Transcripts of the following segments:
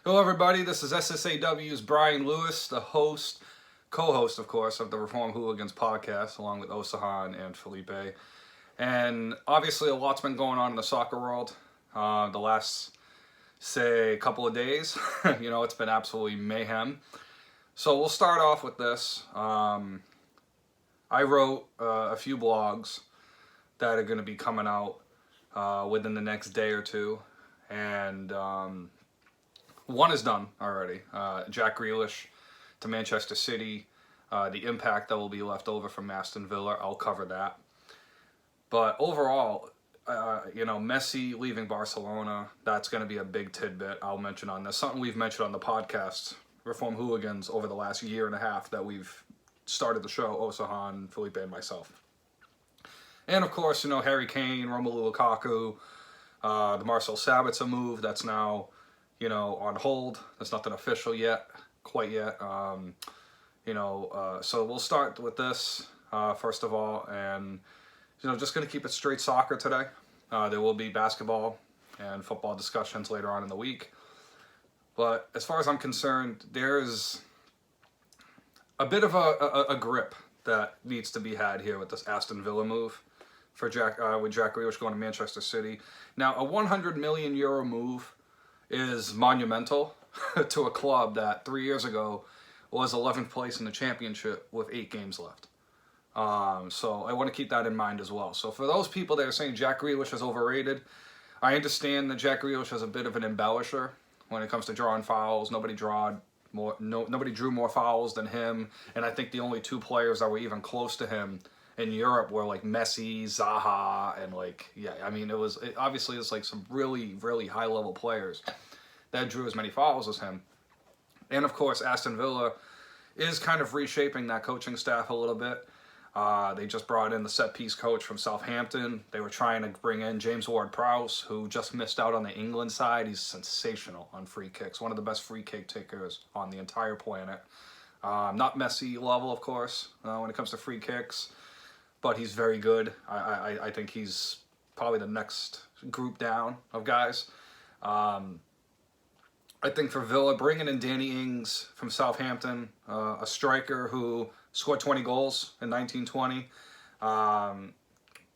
Hello everybody, this is SSAW's Brian Lewis, the host, co-host of course, of the Reform Hooligans podcast, along with Osahan and Felipe. And obviously a lot's been going on in the soccer world the last, say, couple of days. It's been absolutely mayhem. So we'll start off with this. I wrote a few blogs that are going to be coming out within the next day or two. And one is done already. Jack Grealish to Manchester City. The impact that will be left over from Aston Villa, I'll cover that. But overall, Messi leaving Barcelona, that's going to be a big tidbit I'll mention on this. Something we've mentioned on the podcast, Reform Hooligans, over the last year and a half that we've started the show, Osahan, Felipe, and myself. And of course, Harry Kane, Romelu Lukaku, the Marcel Sabitzer move that's now on hold. There's nothing official yet, quite yet. So we'll start with this first of all, and just going to keep it straight soccer today. There will be basketball and football discussions later on in the week. But as far as I'm concerned, there's a bit of a grip that needs to be had here with this Aston Villa move for Jack Grealish going to Manchester City. Now, a 100 million euro move is monumental to a club that 3 years ago was 11th place in the championship with 8 games left. So I want to keep that in mind as well. So for those people that are saying Jack Grealish is overrated, I understand that Jack Grealish is a bit of an embellisher when it comes to drawing fouls. Nobody drew more fouls than him, and I think the only 2 players that were even close to him in Europe were like Messi, Zaha, and obviously it's like some really, really high level players that drew as many fouls as him. And of course, Aston Villa is kind of reshaping that coaching staff a little bit. They just brought in the set piece coach from Southampton. They were trying to bring in James Ward-Prowse, who just missed out on the England side. He's sensational on free kicks, one of the best free kick takers on the entire planet. Not Messi level, of course, when it comes to free kicks, but he's very good. I think he's probably the next group down of guys. I think for Villa, bringing in Danny Ings from Southampton, a striker who scored 20 goals in 1920,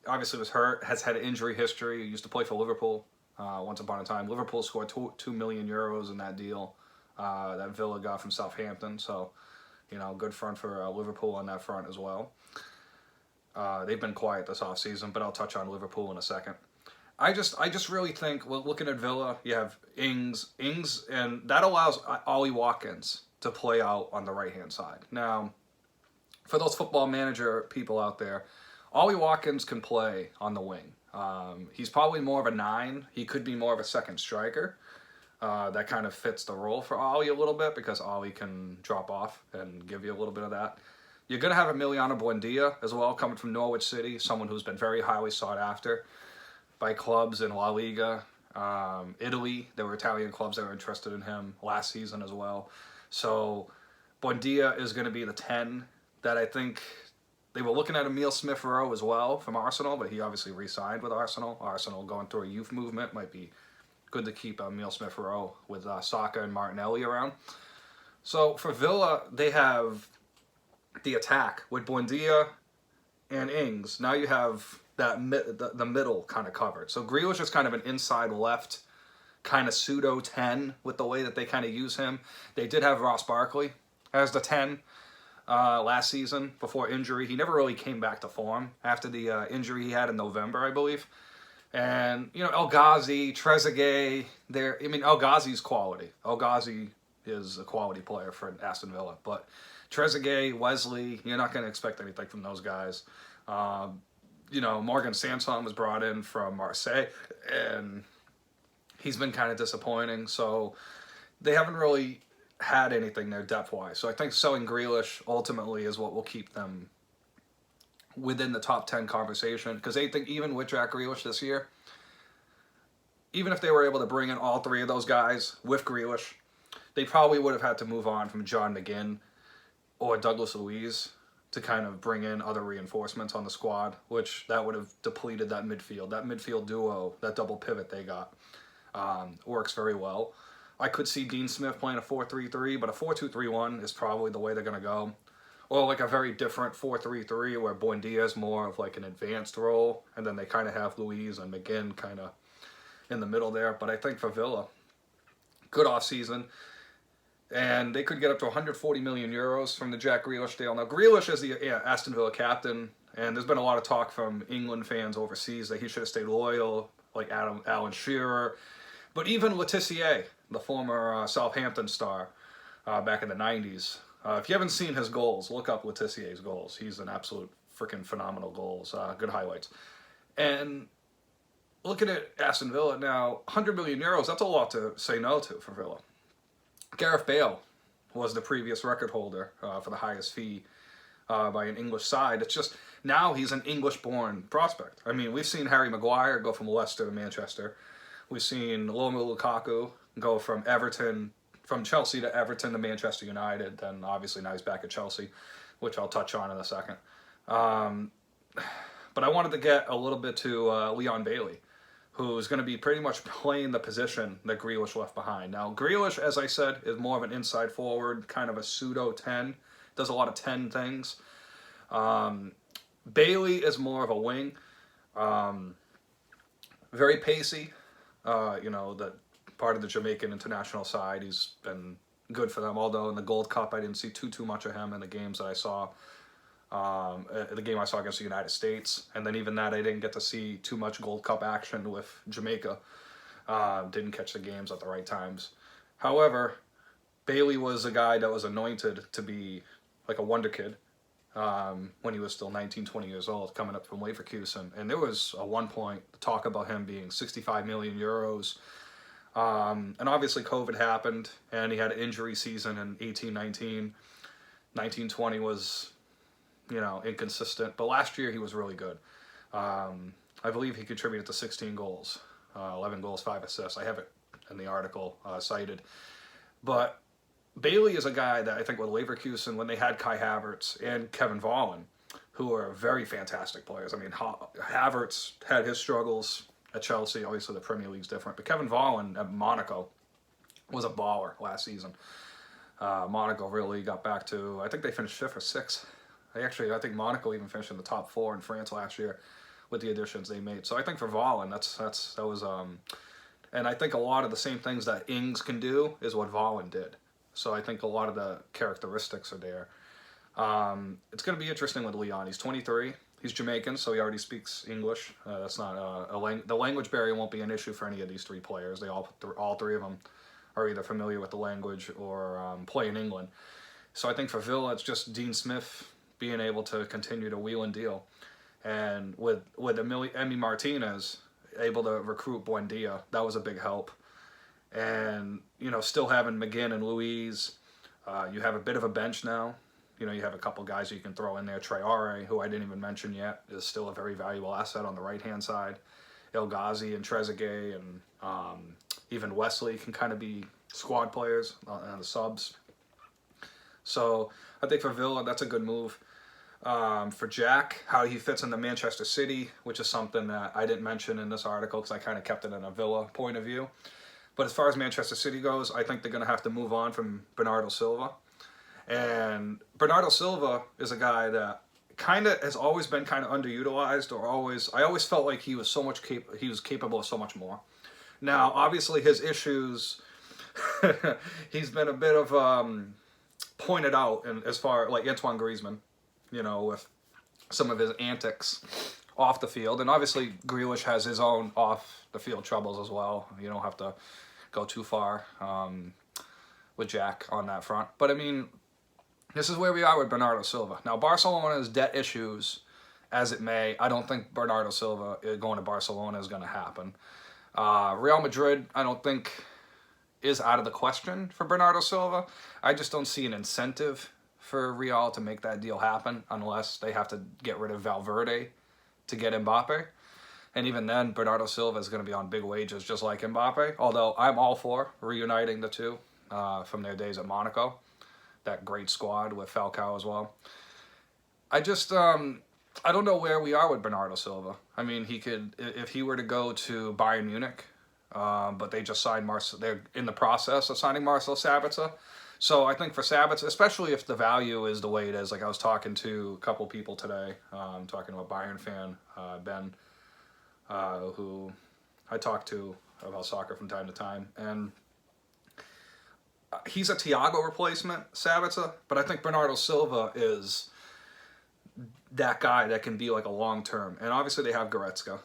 obviously was hurt, has had injury history, used to play for Liverpool once upon a time. Liverpool scored 2 million euros in that deal that Villa got from Southampton, so good front for Liverpool on that front as well. They've been quiet this offseason, but I'll touch on Liverpool in a second. I just really think, well, looking at Villa, you have Ings, and that allows Ollie Watkins to play out on the right-hand side. Now, for those football manager people out there, Ollie Watkins can play on the wing. He's probably more of a 9. He could be more of a second striker. That kind of fits the role for Ollie a little bit because Ollie can drop off and give you a little bit of that. You're going to have Emiliano Buendia as well, coming from Norwich City, someone who's been very highly sought after by clubs in La Liga, Italy. There were Italian clubs that were interested in him last season as well. So Buendia is going to be the 10 that I think they were looking at. Emile Smith-Rowe as well from Arsenal, but he obviously re-signed with Arsenal. Arsenal going through a youth movement. Might be good to keep Emile Smith-Rowe with Saka and Martinelli around. So for Villa, they have the attack with Buendia and Ings. Now you have the middle kind of covered. So Grealish is kind of an inside left kind of pseudo 10 with the way that they kind of use him. They did have Ross Barkley as the 10 last season before injury. He never really came back to form after the injury he had in November, I believe. And, El Ghazi, Trezeguet, El Ghazi's quality. El Ghazi is a quality player for Aston Villa. But Trezeguet, Wesley, you're not going to expect anything from those guys. Morgan Sanson was brought in from Marseille, and he's been kind of disappointing. So they haven't really had anything there depth-wise. So I think selling Grealish ultimately is what will keep them within the top 10 conversation. Because they think even with Jack Grealish this year, even if they were able to bring in all 3 of those guys with Grealish, they probably would have had to move on from John McGinn or Douglas Luiz to kind of bring in other reinforcements on the squad, which that would have depleted that midfield. That midfield duo, that double pivot they got, works very well. I could see Dean Smith playing a 4-3-3, but a 4-2-3-1 is probably the way they're going to go. Or like a very different 4-3-3 where Buendia is more of like an advanced role, and then they kind of have Luiz and McGinn kind of in the middle there. But I think for Villa, good offseason, and they could get up to 140 million euros from the Jack Grealish deal. Now, Grealish is the Aston Villa captain, and there's been a lot of talk from England fans overseas that he should have stayed loyal, like Alan Shearer. But even Letizia, the former Southampton star back in the 90s, if you haven't seen his goals, look up Letizier's goals. He's an absolute freaking phenomenal goals, good highlights. And looking at Aston Villa now, 100 million euros, that's a lot to say no to for Villa. Gareth Bale was the previous record holder for the highest fee by an English side. It's just, now he's an English-born prospect. I mean, we've seen Harry Maguire go from Leicester to Manchester. We've seen Lukaku go from Chelsea to Everton to Manchester United. Then obviously now he's back at Chelsea, which I'll touch on in a second. But I wanted to get a little bit to Leon Bailey, who's going to be pretty much playing the position that Grealish left behind. Now, Grealish, as I said, is more of an inside forward, kind of a pseudo 10, does a lot of 10 things. Bailey is more of a wing, very pacey. The part of the Jamaican international side, he's been good for them. Although in the Gold Cup, I didn't see too much of him in the games that I saw. The game I saw against the United States, and then even that I didn't get to see too much Gold Cup action with Jamaica. Didn't catch the games at the right times. However, Bailey was a guy that was anointed to be like a wonder kid when he was still 19, 20 years old, coming up from Leverkusen. And there was at one point talk about him being 65 million euros. And obviously COVID happened, and he had an injury season in 18-19. 19-20 was, inconsistent. But last year he was really good. I believe he contributed to 16 goals, 11 goals, 5 assists. I have it in the article cited. But Bailey is a guy that I think with Leverkusen, when they had Kai Havertz and Kevin Volland, who are very fantastic players. I mean, Havertz had his struggles at Chelsea. Obviously, the Premier League's different. But Kevin Volland at Monaco was a baller last season. Monaco really got back to, I think they finished 5th or 6th. I think Monaco even finished in the top 4 in France last year with the additions they made. So I think for Volland, that was, and I think a lot of the same things that Ings can do is what Volland did. So I think a lot of the characteristics are there. It's going to be interesting with Leon. He's 23. He's Jamaican, so he already speaks English. That's not the language barrier won't be an issue for any of these 3 players. They all 3 of them are either familiar with the language or play in England. So I think for Villa, it's just Dean Smith being able to continue to wheel and deal. And with Emi Martinez able to recruit Buendia, that was a big help. And, still having McGinn and Luiz, you have a bit of a bench now. You have a couple guys you can throw in there. Traore, who I didn't even mention yet, is still a very valuable asset on the right-hand side. El Ghazi and Trezeguet and even Wesley can kind of be squad players on the subs. So I think for Villa, that's a good move. For Jack, how he fits into Manchester City, which is something that I didn't mention in this article because I kind of kept it in a Villa point of view. But as far as Manchester City goes, I think they're going to have to move on from Bernardo Silva. And Bernardo Silva is a guy that kind of has always been kind of underutilized, I always felt like he was capable of so much more. Now, obviously, his issues, he's been a bit of pointed out, and as far like Antoine Griezmann, with some of his antics off the field. And obviously, Grealish has his own off-the-field troubles as well. You don't have to go too far with Jack on that front. But, I mean, this is where we are with Bernardo Silva. Now, Barcelona's debt issues, as it may, I don't think Bernardo Silva going to Barcelona is going to happen. Real Madrid, I don't think, is out of the question for Bernardo Silva. I just don't see an incentive for Real to make that deal happen unless they have to get rid of Valverde to get Mbappe. And even then, Bernardo Silva is going to be on big wages just like Mbappe. Although I'm all for reuniting the two from their days at Monaco. That great squad with Falcao as well. I just, I don't know where we are with Bernardo Silva. I mean, he could, if he were to go to Bayern Munich but they just signed they're in the process of signing Marcel Sabitzer. So I think for Sabitzer, especially if the value is the way it is, like I was talking to a couple people today, talking to a Bayern fan, Ben, who I talk to about soccer from time to time, and he's a Thiago replacement, Sabitzer, but I think Bernardo Silva is that guy that can be like a long-term. And obviously they have Goretzka.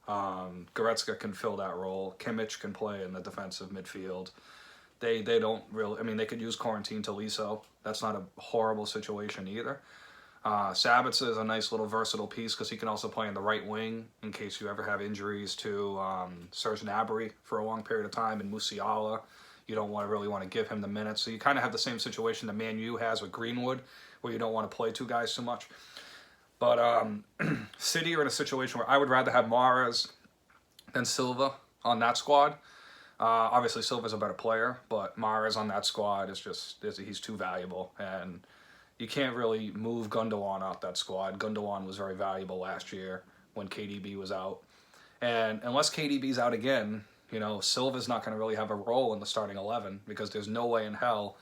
Goretzka can fill that role. Kimmich can play in the defensive midfield. They don't really, I mean, they could use Quarantine Tolisso. That's not a horrible situation either. Sabitzer is a nice little versatile piece because he can also play in the right wing in case you ever have injuries to Serge Gnabry for a long period of time, and Musiala. You don't really want to give him the minutes. So you kind of have the same situation that Man U has with Greenwood, where you don't want to play two guys too much. But City are in a situation where I would rather have Mahrez than Silva on that squad. Obviously, Silva's a better player, but Mahrez on that squad he's too valuable. And you can't really move Gundogan out that squad. Gundogan was very valuable last year when KDB was out. And unless KDB's out again, you know, Silva's not going to really have a role in the starting 11 because there's no way in hell.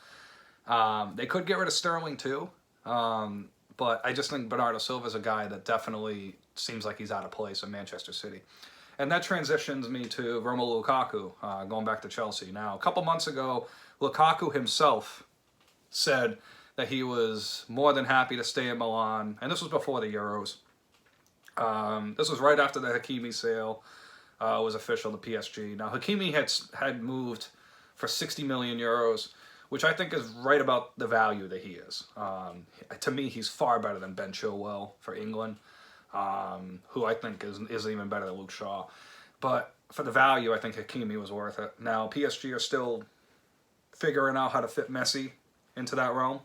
They could get rid of Sterling too. But I just think Bernardo Silva's a guy that definitely seems like he's out of place in Manchester City. And that transitions me to Romelu Lukaku, going back to Chelsea. Now, a couple months ago, Lukaku himself said that he was more than happy to stay in Milan. And this was before the Euros. This was right after the Hakimi sale was official to PSG. Now, Hakimi had moved for 60 million euros, which I think is right about the value that he is. To me, he's far better than Ben Chilwell for England, who I think is even better than Luke Shaw. But for the value, I think Hakimi was worth it. Now, PSG are still figuring out how to fit Messi into that realm.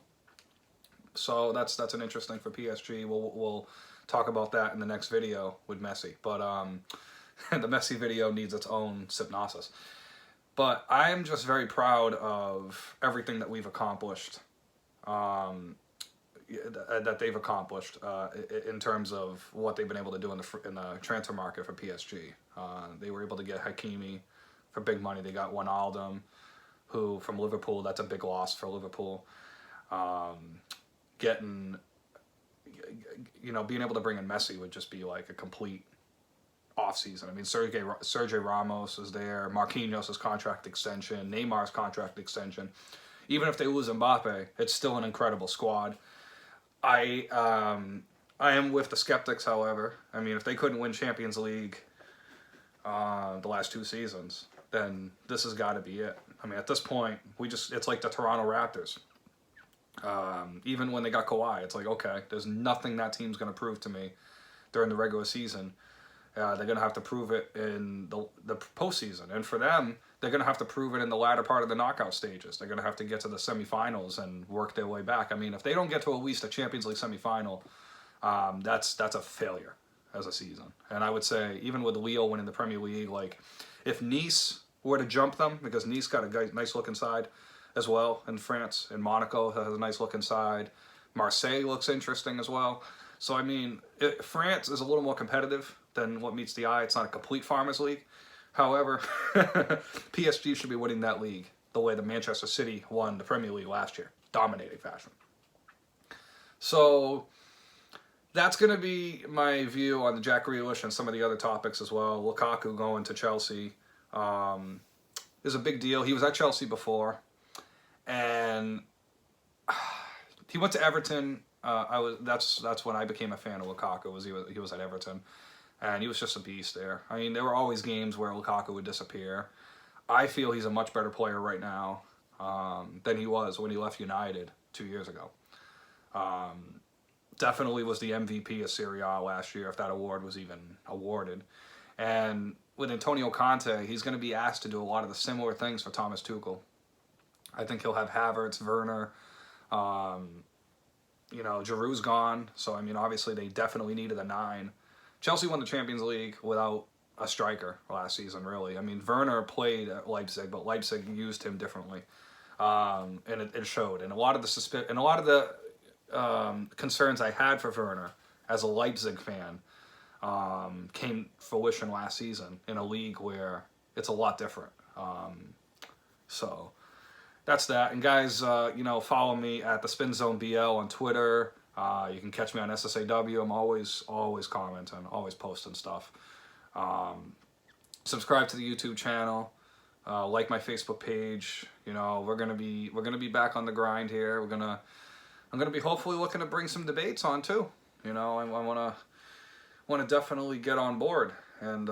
So that's an interesting for PSG. We'll talk about that in the next video with Messi. But the Messi video needs its own hypnosis. But I am just very proud of everything that we've accomplished, that they've accomplished in terms of what they've been able to do in the transfer market for PSG. They were able to get Hakimi for big money. They got Wijnaldum, who from Liverpool, that's a big loss for Liverpool. Being able to bring in Messi would just be like a complete off-season. I mean, Sergio Ramos is there, Marquinhos' contract extension, Neymar's contract extension. Even if they lose Mbappe, it's still an incredible squad. I am with the skeptics, however. I mean, if they couldn't win Champions League the last 2 seasons, then this has got to be it. I mean, at this point, it's like the Toronto Raptors. Even when they got Kawhi, it's like, okay, there's nothing that team's going to prove to me during the regular season. They're going to have to prove it in the postseason. And for them, they're going to have to prove it in the latter part of the knockout stages. They're going to have to get to the semifinals and work their way back. I mean, if they don't get to at least a Champions League semifinal, that's a failure as a season. And I would say, even with Lille winning the Premier League, like, if Nice were to jump them, because Nice got a nice look inside as well in France, and Monaco has a nice look inside. Marseille looks interesting as well. So, I mean, France is a little more competitive than what meets the eye. It's not a complete farmers league. However, PSG should be winning that league the way the Manchester City won the Premier League last year, dominating fashion. So that's going to be my view on the Jack Grealish and some of the other topics as well. Lukaku going to Chelsea is a big deal. He was at Chelsea before, and he went to Everton. That's when I became a fan of Lukaku. He was at Everton, and he was just a beast there. I mean, there were always games where Lukaku would disappear. I feel he's a much better player right now than he was when he left United 2 years ago. Definitely was the MVP of Serie A last year, if that award was even awarded. And with Antonio Conte, he's going to be asked to do a lot of the similar things for Thomas Tuchel. I think he'll have Havertz, Werner. Giroud's gone, so I mean, obviously they definitely needed a 9. Chelsea won the Champions League without a striker last season, really. I mean, Werner played at Leipzig, but Leipzig used him differently, and it showed. And a lot of the concerns I had for Werner as a Leipzig fan came to fruition last season in a league where it's a lot different. So that's that. And guys, you know, follow me at the Spin Zone BL on Twitter. You can catch me on SSAW. I'm always commenting, always posting stuff. Subscribe to the YouTube channel. Like my Facebook page. You know, we're gonna be back on the grind here. I'm gonna be hopefully looking to bring some debates on too. You know, I wanna definitely get on board and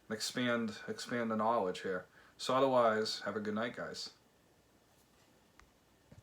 expand the knowledge here. So otherwise, have a good night, guys.